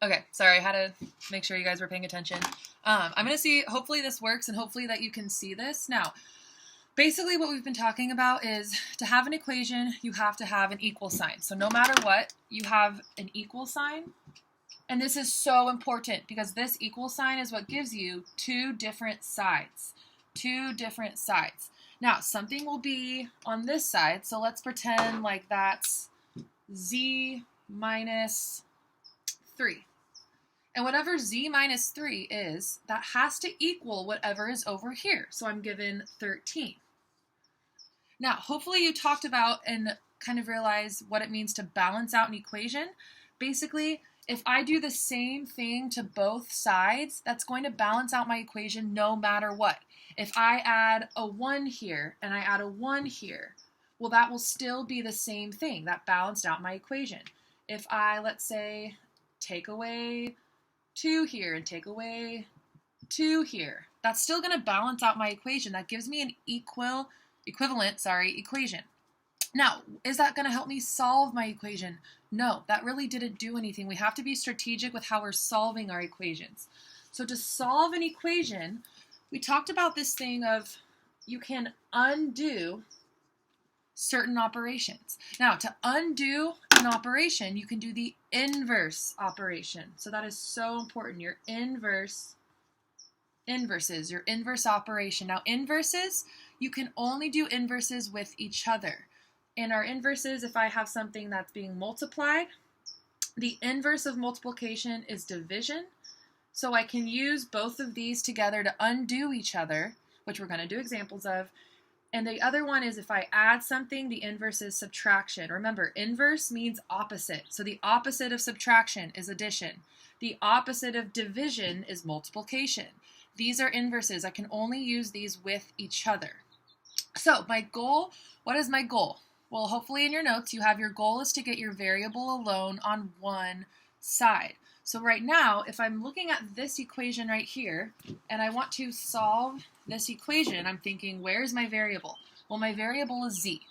Okay, sorry, I had to make sure you guys were paying attention. I'm going to see, hopefully this works and hopefully that you can see this. Now, basically what we've been talking about is to have an equation, you have to have an equal sign. So no matter what, you have an equal sign. And this is so important because this equal sign is what gives you two different sides. Two different sides. Now, something will be on this side, so let's pretend like that's z minus 3. And whatever z minus 3 is, that has to equal whatever is over here. So I'm given 13. Now, hopefully you talked about and kind of realize what it means to balance out an equation. Basically, if I do the same thing to both sides, that's going to balance out my equation no matter what. If I add a 1 here and I add a 1 here, well, that will still be the same thing. That balanced out my equation. If I, let's say, take away 2 here and take away 2 here, that's still going to balance out my equation. That gives me an equivalent equation. Now, is that going to help me solve my equation? No, that really didn't do anything. We have to be strategic with how we're solving our equations. So to solve an equation, we talked about this thing of you can undo certain operations. Now, to undo an operation, you can do the inverse operation. So that is so important. Your inverses, your inverse operation. Now, inverses, you can only do inverses with each other. In our inverses, if I have something that's being multiplied, the inverse of multiplication is division. So I can use both of these together to undo each other, which we're going to do examples of. And the other one is if I add something, the inverse is subtraction. Remember, inverse means opposite. So the opposite of subtraction is addition. The opposite of division is multiplication. These are inverses. I can only use these with each other. So my goal, what is my goal? Well, hopefully in your notes you have your goal is to get your variable alone on one side. So right now, if I'm looking at this equation right here, and I want to solve this equation, I'm thinking, where's my variable? Well, my variable is z.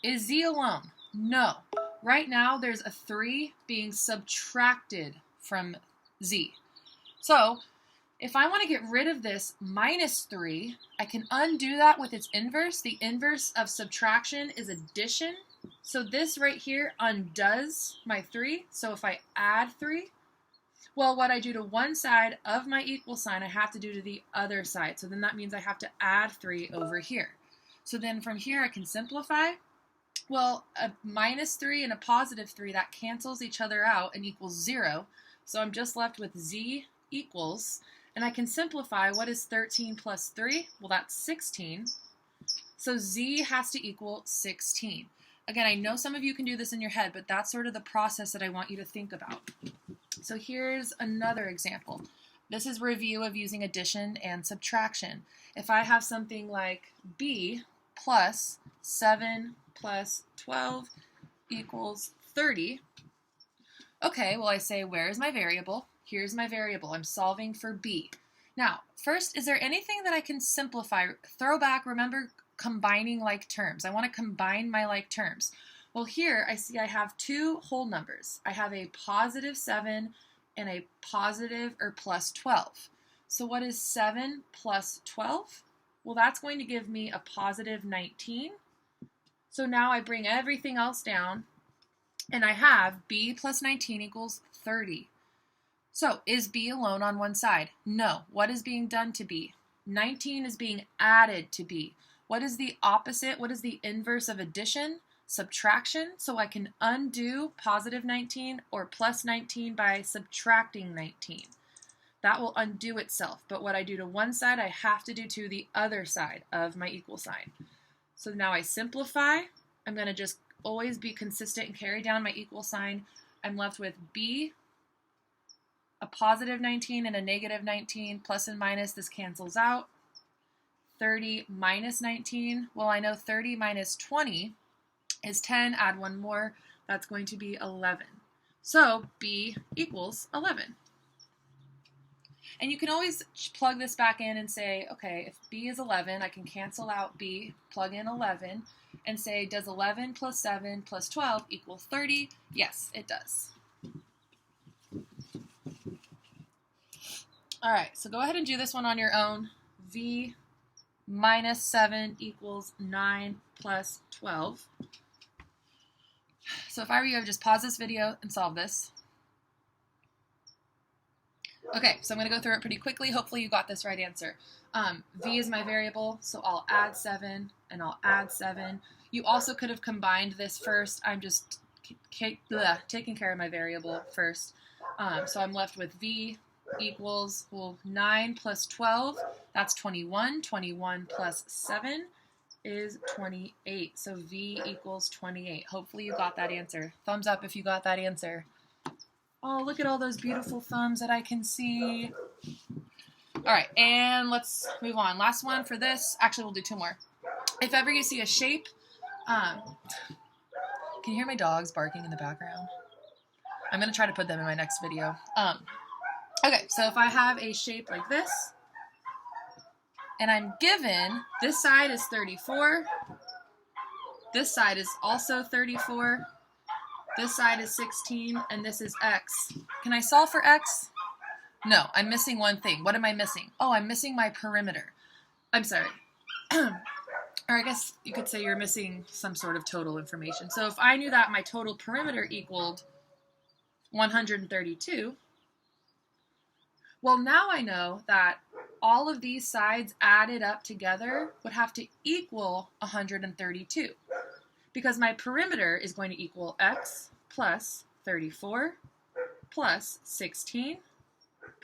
Is z alone? No. Right now, there's a 3 being subtracted from z. So if I want to get rid of this minus 3, I can undo that with its inverse. The inverse of subtraction is addition. So this right here undoes my 3. So if I add 3, well, what I do to one side of my equal sign, I have to do to the other side. So then that means I have to add 3 over here. So then from here I can simplify. Well, a minus 3 and a positive 3, that cancels each other out and equals 0. So I'm just left with z equals, and I can simplify. What is 13 plus 3? Well, that's 16. So z has to equal 16. Again, I know some of you can do this in your head, but that's sort of the process that I want you to think about. So here's another example. This is review of using addition and subtraction. If I have something like b plus 7 plus 12 equals 30, okay, well I say, where is my variable? Here's my variable. I'm solving for b. Now, first, is there anything that I can simplify? Throw back, remember combining like terms. I want to combine my like terms. Well, here I see I have two whole numbers. I have a positive 7 and a positive or plus 12. So what is 7 plus 12? Well, that's going to give me a positive 19. So now I bring everything else down, and I have b plus 19 equals 30. So is b alone on one side? No. What is being done to b? 19 is being added to b. What is the opposite? What is the inverse of addition? Subtraction. So I can undo positive 19 or plus 19 by subtracting 19. That will undo itself. But what I do to one side, I have to do to the other side of my equal sign. So now I simplify. I'm going to just always be consistent and carry down my equal sign. I'm left with b, a positive 19 and a negative 19, plus and minus, this cancels out. 30 minus 19, well, I know 30 minus 20 is 10, add one more, that's going to be 11. So b equals 11. And you can always plug this back in and say, okay, if b is 11, I can cancel out b, plug in 11, and say, does 11 plus 7 plus 12 equal 30? Yes, it does. All right, so go ahead and do this one on your own. V minus 7 equals 9 plus 12. So if I were you, I would just pause this video and solve this. Okay, so I'm going to go through it pretty quickly. Hopefully you got this right answer. V is my variable, so I'll add 7 and I'll add 7. You also could have combined this first. I'm just taking care of my variable first. So I'm left with V equals, well, 9 plus 12, that's 21. 21 plus 7 is 28. So V equals 28. Hopefully you got that answer. Thumbs up if you got that answer. Oh, look at all those beautiful thumbs that I can see. All right, and let's move on. Last one for this. Actually, we'll do 2 more. If ever you see a shape, can you hear my dogs barking in the background? I'm going to try to put them in my next video. Okay, so if I have a shape like this, and I'm given, this side is 34, this side is also 34, this side is 16, and this is x. Can I solve for x? No, I'm missing one thing. What am I missing? Oh, I'm missing my perimeter. I'm sorry. Or I guess you could say you're missing some sort of total information. So if I knew that my total perimeter equaled 132, well, now I know that all of these sides added up together would have to equal 132. Because my perimeter is going to equal x plus 34 plus 16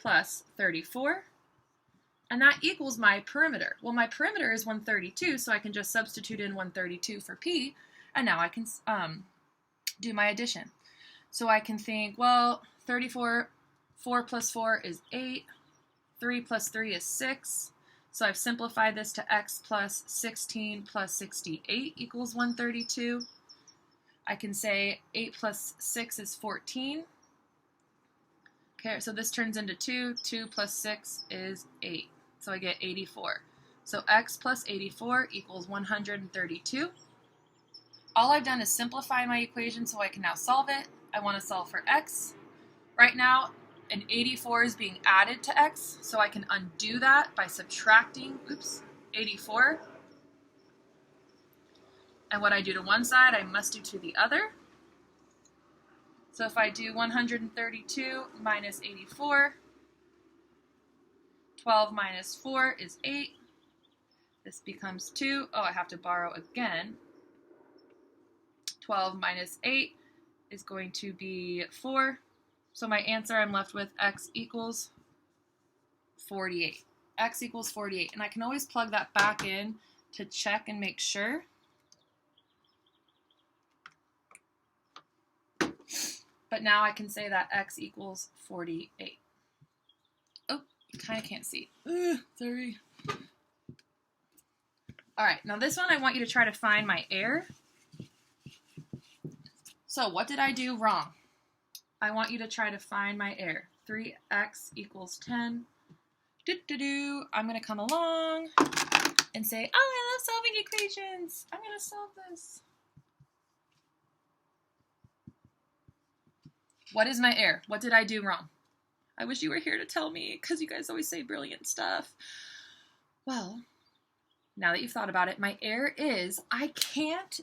plus 34, and that equals my perimeter. Well, my perimeter is 132, so I can just substitute in 132 for p, and now I can do my addition. So I can think, well, 4 plus 4 is 8, 3 plus 3 is 6, so I've simplified this to x plus 16 plus 68 equals 132. I can say 8 plus 6 is 14. Okay, so this turns into 2. 2 plus 6 is 8. So I get 84. So x plus 84 equals 132. All I've done is simplify my equation so I can now solve it. I want to solve for x. Right now, an 84 is being added to x, so I can undo that by subtracting, 84. And what I do to one side, I must do to the other. So if I do 132 minus 84, 12 minus 4 is 8. This becomes 2. Oh, I have to borrow again. 12 minus 8 is going to be 4. So my answer, I'm left with x equals 48. X equals 48. And I can always plug that back in to check and make sure. But now I can say that x equals 48. Oh, you kind of can't see. Sorry. All right, now this one I want you to try to find my error. So what did I do wrong? I want you to try to find my error. 3x equals 10. I'm going to come along and say, oh, I love solving equations. I'm going to solve this. What is my error? What did I do wrong? I wish you were here to tell me because you guys always say brilliant stuff. Well, now that you've thought about it, my error is I can't,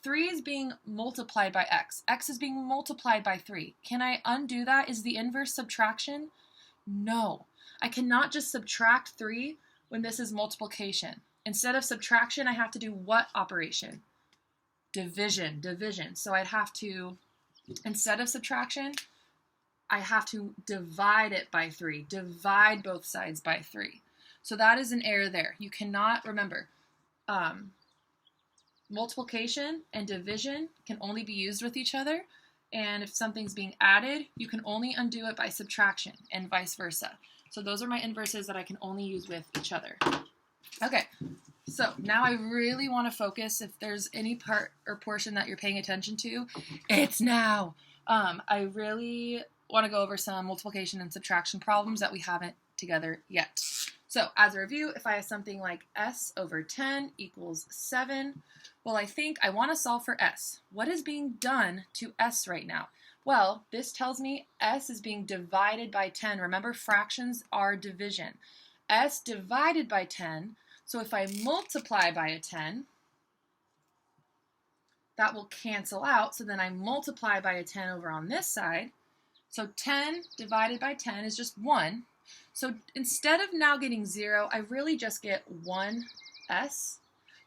3 is being multiplied by x. X is being multiplied by 3. Can I undo that? Is the inverse subtraction? No. I cannot just subtract 3 when this is multiplication. Instead of subtraction, I have to do what operation? Division. So I'd have to, instead of subtraction, I have to divide it by 3. Divide both sides by 3. So that is an error there. You cannot, remember, multiplication and division can only be used with each other, and if something's being added, you can only undo it by subtraction, and vice versa. So those are my inverses that I can only use with each other. Okay, so now I really want to focus. If there's any part or portion that you're paying attention to, it's now. I really want to go over some multiplication and subtraction problems that we haven't together yet. So as a review, if I have something like s over 10 equals 7, well, I think I want to solve for s. What is being done to s right now? Well, this tells me s is being divided by 10. Remember, fractions are division. S divided by 10, so if I multiply by a 10, that will cancel out, so then I multiply by a 10 over on this side. So 10 divided by 10 is just 1. So instead of now getting 0, I really just get 1s.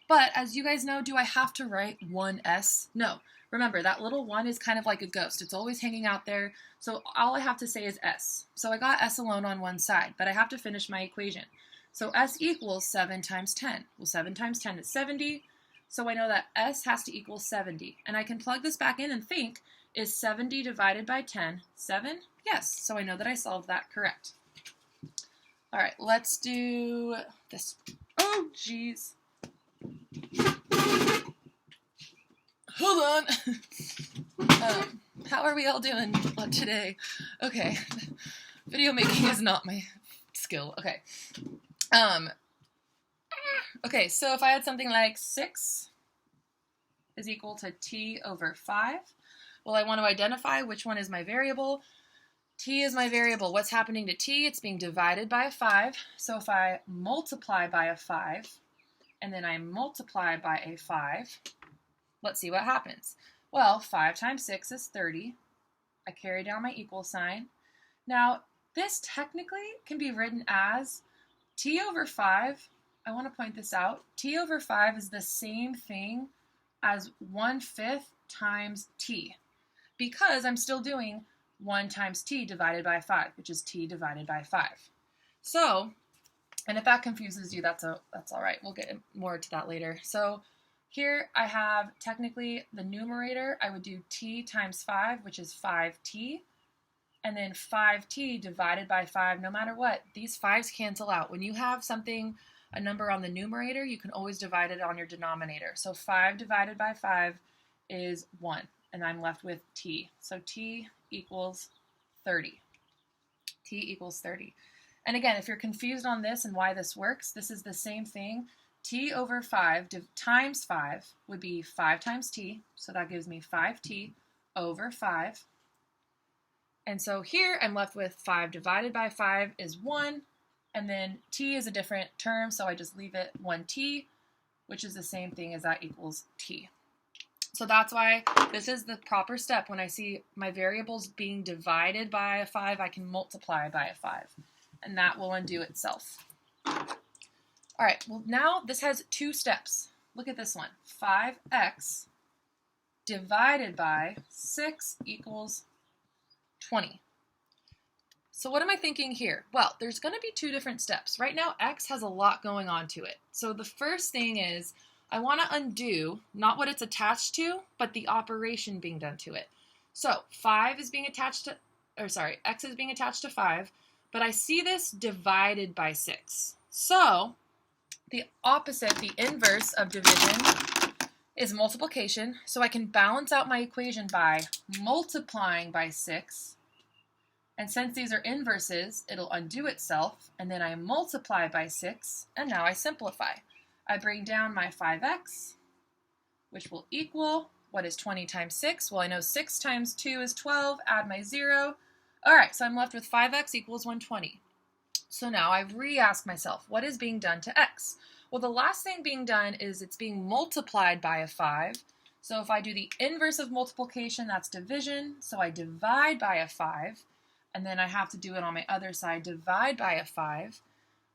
But as you guys know, do I have to write 1s? No. Remember, that little 1 is kind of like a ghost. It's always hanging out there. So all I have to say is s. So I got s alone on one side, but I have to finish my equation. So s equals 7 times 10. Well, 7 times 10 is 70. So I know that s has to equal 70. And I can plug this back in and think, is 70 divided by 10 7? Yes. So I know that I solved that correct. All right, let's do this. Oh, geez. Hold on. How are we all doing today? Okay. Video making is not my skill. Okay. Okay, so if I had something like 6 is equal to t over 5, well, I want to identify which one is my variable. T is my variable. What's happening to t? It's being divided by a 5. So if I multiply by a 5, and then I multiply by a 5, let's see what happens. Well, 5 times 6 is 30. I carry down my equal sign. Now, this technically can be written as t over 5. I want to point this out. T over 5 is the same thing as 1/5 times t, because I'm still doing 1 times t divided by 5, which is t divided by 5. So, and if that confuses you, that's all right. We'll get more to that later. So here I have technically the numerator. I would do t times 5, which is 5t. And then 5t divided by 5, no matter what, these 5s cancel out. When you have something, a number on the numerator, you can always divide it on your denominator. So 5 divided by 5 is 1, and I'm left with t. So t equals 30. T equals 30. And again, if you're confused on this and why this works, this is the same thing. T over 5 times 5 would be 5 times t, so that gives me 5t over 5. And so here I'm left with 5 divided by 5 is 1, and then t is a different term, so I just leave it 1t, which is the same thing as that equals t. So that's why this is the proper step. When I see my variables being divided by a 5, I can multiply by a 5, and that will undo itself. All right, well now this has 2 steps. Look at this one. 5x divided by 6 equals 20. So what am I thinking here? Well, there's going to be 2 different steps. Right now, x has a lot going on to it. So the first thing is I want to undo not what it's attached to, but the operation being done to it. So 5 is being attached to, x is being attached to 5, but I see this divided by 6. So the opposite, the inverse of division is multiplication. So I can balance out my equation by multiplying by 6. And since these are inverses, it'll undo itself. And then I multiply by 6. And now I simplify. I bring down my 5x, which will equal, what is 20 times 6? Well, I know 6 times 2 is 12. Add my 0. All right, so I'm left with 5x equals 120. So now I re-ask myself, what is being done to x? Well, the last thing being done is it's being multiplied by a 5. So if I do the inverse of multiplication, that's division. So I divide by a 5, and then I have to do it on my other side, divide by a 5.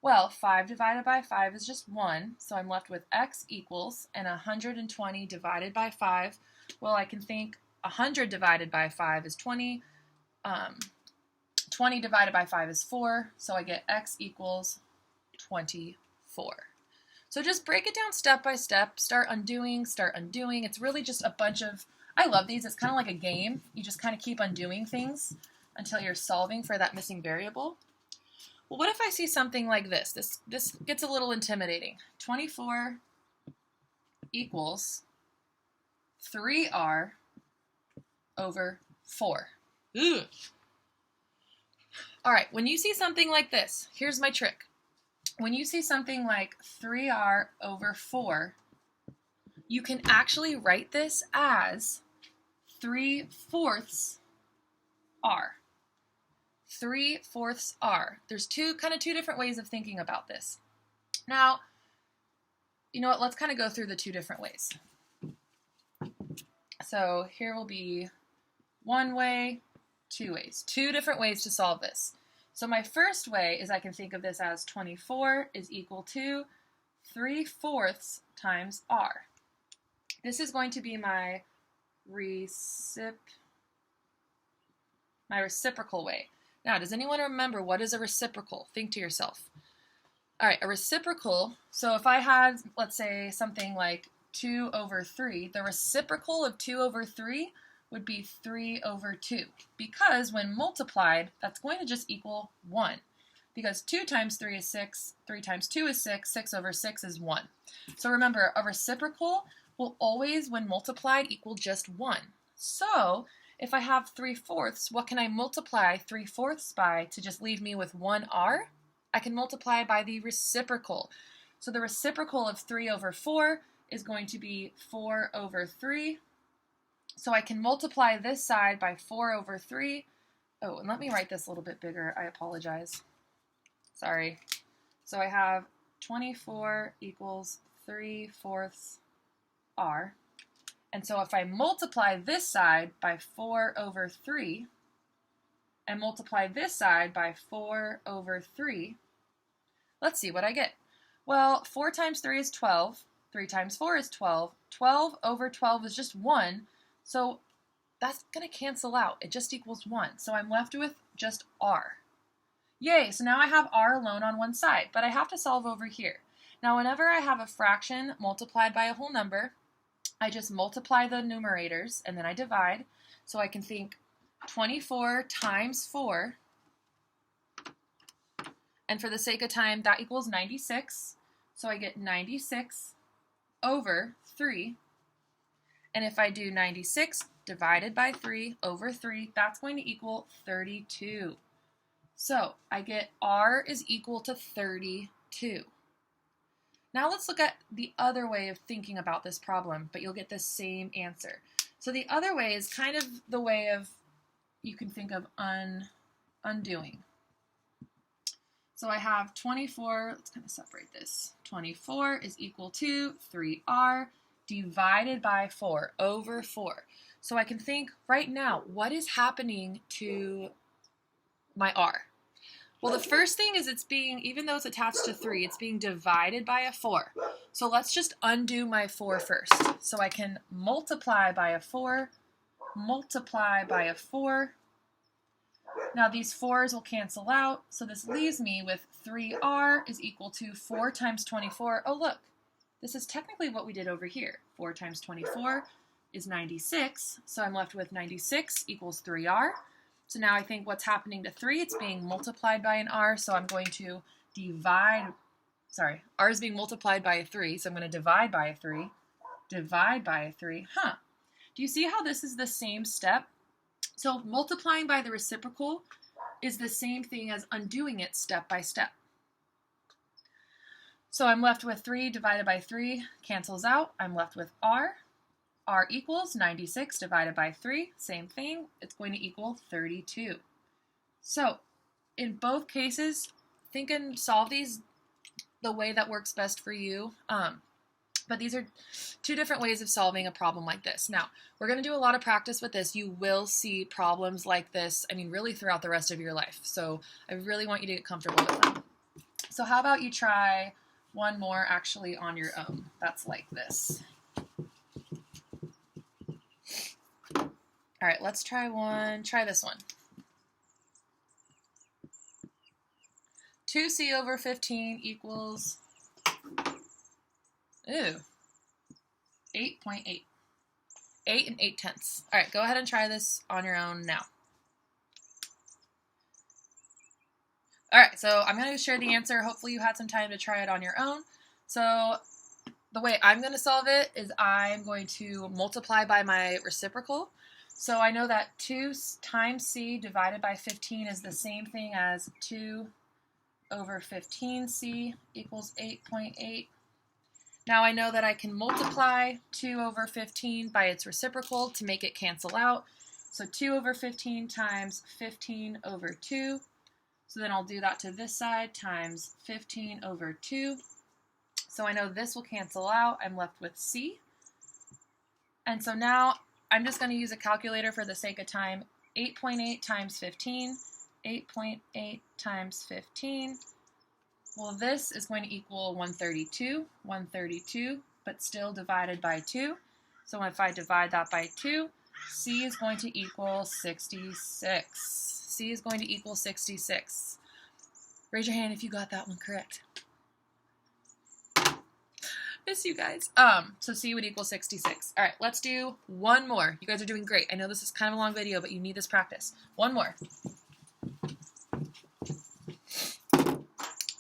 Well, 5 divided by 5 is just 1, so I'm left with x equals, and 120 divided by 5. Well, I can think 100 divided by 5 is 20. 20 divided by 5 is 4, so I get x equals 24. So just break it down step by step, start undoing. It's really just a bunch of, I love these, it's kind of like a game. You just kind of keep undoing things until you're solving for that missing variable. Well, what if I see something like this? This gets a little intimidating. 24 equals 3r over 4. Ugh. All right, when you see something like this, here's my trick. when you see something like 3r over 4, you can actually write this as 3/4 r. 3/4 r. There's two different ways of thinking about this. Now, you know what? Let's kind of go through the two different ways. So here will be one way, two ways. Two different ways to solve this. So my first way is I can think of this as 24 is equal to 3/4 times r. This is going to be my reciprocal way. Now, does anyone remember what is a reciprocal? Think to yourself. All right, a reciprocal, so if I had, let's say, something like 2 over 3, the reciprocal of 2 over 3 would be 3 over 2, because when multiplied, that's going to just equal 1, because 2 times 3 is 6, 3 times 2 is 6, 6 over 6 is 1. So remember, a reciprocal will always, when multiplied, equal just 1. So if I have 3/4, what can I multiply 3/4 by to just leave me with 1r? I can multiply by the reciprocal. So the reciprocal of 3 over 4 is going to be 4 over 3. So I can multiply this side by 4 over 3. Oh, and let me write this a little bit bigger. I apologize. Sorry. So I have 24 equals 3/4 r. And so if I multiply this side by 4 over 3, and multiply this side by 4 over 3, let's see what I get. Well, 4 times 3 is 12, 3 times 4 is 12, 12 over 12 is just 1, so that's going to cancel out. It just equals 1, so I'm left with just r. Yay, so now I have r alone on one side, but I have to solve over here. Now, whenever I have a fraction multiplied by a whole number, I just multiply the numerators, and then I divide, so I can think 24 times 4, and for the sake of time, that equals 96, so I get 96 over 3, and if I do 96 divided by 3 over 3, that's going to equal 32. So I get r is equal to 32. Now let's look at the other way of thinking about this problem, but you'll get the same answer. So the other way is kind of the way of, you can think of undoing. So I have 24, let's kind of separate this. 24 is equal to 3r divided by 4 over 4. So I can think right now, what is happening to my r? Well, the first thing is it's being, even though it's attached to 3, it's being divided by a 4. So let's just undo my 4 first. So I can multiply by a 4, multiply by a 4. Now these 4's will cancel out, so this leaves me with 3r is equal to 4 times 24. Oh look, this is technically what we did over here. 4 times 24 is 96, so I'm left with 96 equals 3r. So now I think what's happening to 3, it's being multiplied by an r, so I'm going to divide, sorry, r is being multiplied by a 3, so I'm going to divide by a 3, divide by a 3. Do you see how this is the same step? So multiplying by the reciprocal is the same thing as undoing it step by step. So I'm left with 3 divided by 3, cancels out, I'm left with r. R equals 96 divided by 3, same thing, it's going to equal 32. So in both cases, think and solve these the way that works best for you. But these are two different ways of solving a problem like this. Now, we're going to do a lot of practice with this. You will see problems like this, I mean, really throughout the rest of your life. So I really want you to get comfortable with them. So how about you try one more actually on your own? That's like this. All right, let's try this one. 2c over 15 equals, 8.8. 8 and 8/10. All right, go ahead and try this on your own now. All right, so I'm going to share the answer. Hopefully you had some time to try it on your own. So the way I'm going to solve it is I'm going to multiply by my reciprocal. So I know that 2 times c divided by 15 is the same thing as 2 over 15c equals 8.8. Now I know that I can multiply 2 over 15 by its reciprocal to make it cancel out. So 2 over 15 times 15 over 2. So then I'll do that to this side times 15 over 2. So I know this will cancel out. I'm left with c. And so now I'm just going to use a calculator for the sake of time. 8.8 times 15. 8.8 times 15. Well, this is going to equal 132. 132, but still divided by 2. So if I divide that by 2, c is going to equal 66. C is going to equal 66. Raise your hand if you got that one correct. Miss you guys. So C would equal 66. All right, let's do one more. You guys are doing great. I know this is kind of a long video, but you need this practice. One more.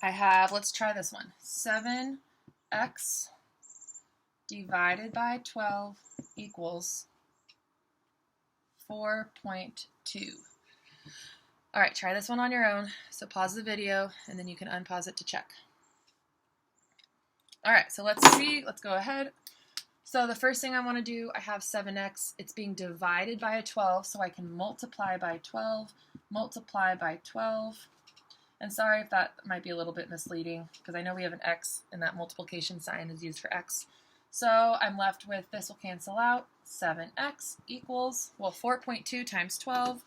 I have, let's try this one. 7x divided by 12 equals 4.2. All right, try this one on your own. So pause the video, and then you can unpause it to check. All right, so let's see. Let's go ahead. So the first thing I want to do, I have 7x. It's being divided by a 12, so I can multiply by 12, multiply by 12. And sorry if that might be a little bit misleading, because I know we have an x, and that multiplication sign is used for x. So I'm left with, this will cancel out. 7x equals, well, 4.2 times 12.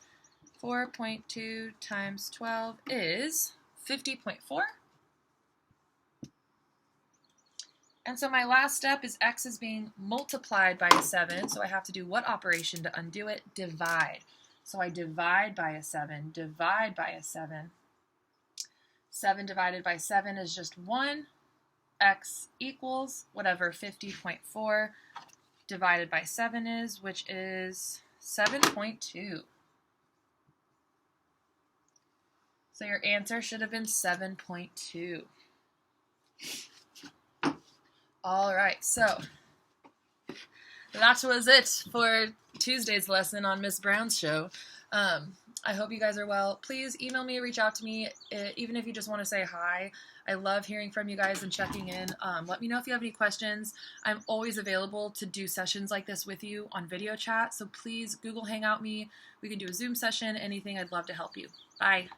4.2 times 12 is 50.4. And so my last step is x is being multiplied by a 7, so I have to do what operation to undo it? Divide. So I divide by a 7, divide by a 7. 7 divided by 7 is just 1. X equals whatever 50.4 divided by 7 is, which is 7.2. So your answer should have been 7.2. All right, so that was it for Tuesday's lesson on Miss Brown's show. I hope you guys are well. Please email me, reach out to me, even if you just want to say hi. I love hearing from you guys and checking in. Let me know if you have any questions. I'm always available to do sessions like this with you on video chat, so please Google Hangout me. We can do a Zoom session, anything. I'd love to help you. Bye.